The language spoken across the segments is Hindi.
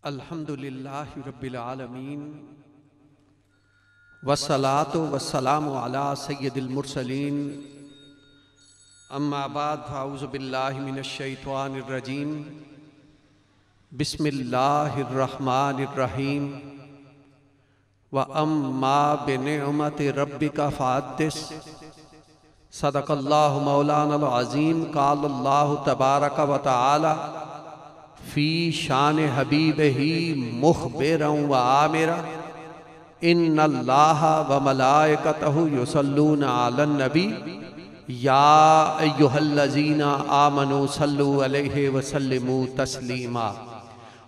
अल्हम्दुलिल्लाहि रब्बिल आलमीन वस्सलातु वस्सलामु अला सय्यदिल मुरसलीन अम्मा बाद फ़ाऊज़ु बिल्लाहि मिनश शैतानिर रजीम बिस्मिल्लाहिर रहमानिर रहीम व अम्मा बिनिअमति रब्बिका फ़हद्दिस सदक़ल्लाहु मौलानल अज़ीम क़ालल्लाहु तबारक व तआला फ़ी शान हबीबिही मुख़बिरन व आमिरा इन्नल्लाहा व मलाइकतहु युसल्लूना अलन नबी या अय्युहल्लज़ीना आमनू सल्लू अलैहि व सल्लिमू तस्लीमा।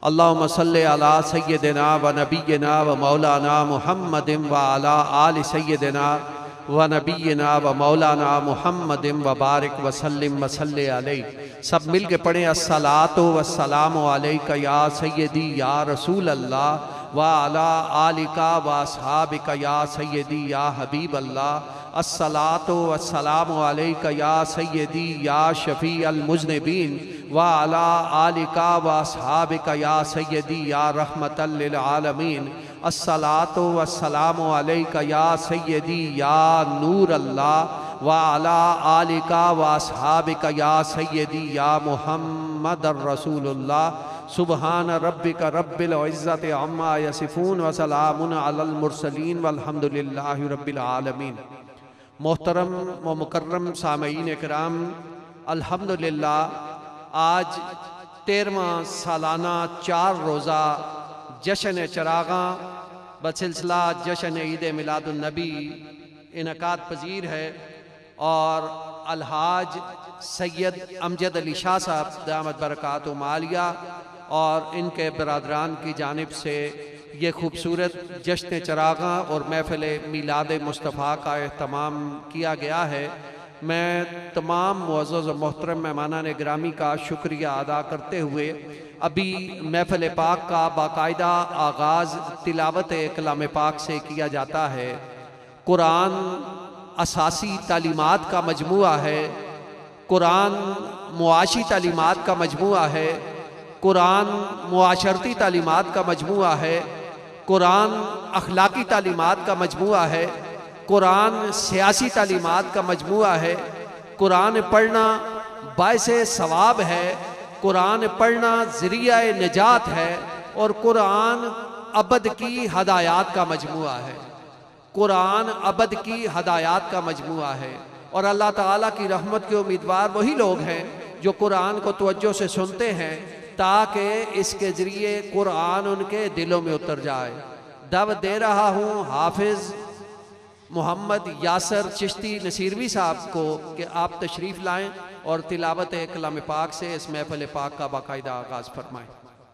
अल्लाहुम्मा सल्लि अला सय्यिदिना व नबिय्यिना व मौलाना मुहम्मदिन व अला आलि सय्यिदिना व नबिय्यिना व मौलाना मुहम्मदिन व बारिक व सल्लिम व सल्लि अलैहि। सब मिल के पढ़ें अस्सलातु वस्सलामु अलैका या सय्यदी या रसूल अल्लाह व अला आलिका व अस्हाबिका या सय्यदी या हबीब अल्लाह। अस्सलातु वस्सलामु अलैका या सय्यदी या शफ़ी अल मुज़निबीन व अला आलिका व अस्हाबिका या सय्यदी या रहमतल लिल आलमीन। अस्सलातु वस्सलामु अलैका या सय्यदी या नूर अल्लाह व अला आलिका व अस्हाबिका या सय्यदी या मुहम्मदर रसूलुल्लाह। सुबहान रब्बिका रब्बिल इज़्ज़ति अम्मा यसिफून व सलामुन अलल मुरसलीन वल्हम्दुलिल्लाहि रब्बिल आलमीन। मोहतरम व मुकर्रम सामईन किराम, अल्हम्दुलिल्लाह आज 13वां सालाना 4 रोज़ा जश्न चरागा बसिलसिला जश्न ईद मिलादुन नबी इनकाद पजीर है और अलहाज सैयद अमजद अली शाह साहब दामत बरकातुहु मालिया और इनके बरादरान की जानिब से ये खूबसूरत जश्न चरागा और महफ़िल मिलाद मुस्तफ़ा का एहतमाम किया गया है। मैं तमाम मुअज़्ज़ज़ और मोहतरम मेहमानान गिरामी का शुक्रिया अदा करते हुए अभी महफ़िल पाक का बाकायदा आगाज़ तिलावत कलाम पाक से किया जाता है। कुरान असासी तालीमात का मजमुआ है, कुरान मुआशी तालीमात का मजमुआ है, कुरान मुआशरती तालीमात का मजमुआ है, कुरान अखलाकी तालीमात का मजमुआ है, कुरान सियासी तालीमात का मजमुआ है। कुरान पढ़ना बाइसे सवाब है, कुरान पढ़ना ज़रिया निजात है और कुरान अबद की हदायत का मजमुआ है। कुरान अबद की हदायत का मजमुआ है और अल्लाह ताला की रहमत के उम्मीदवार वही लोग हैं जो कुरान को तवज्जो से सुनते हैं ताकि इसके ज़रिए कुरान उनके दिलों में उतर जाए। दावत दे रहा हूँ हाफिज़ मोहम्मद यासर चिश्ती नसीरवी साहब को कि आप तशरीफ़ लाएँ और तिलावत कलाम पाक से इस महफ़िल पाक का बाकायदा आगाज़ फरमाएँ।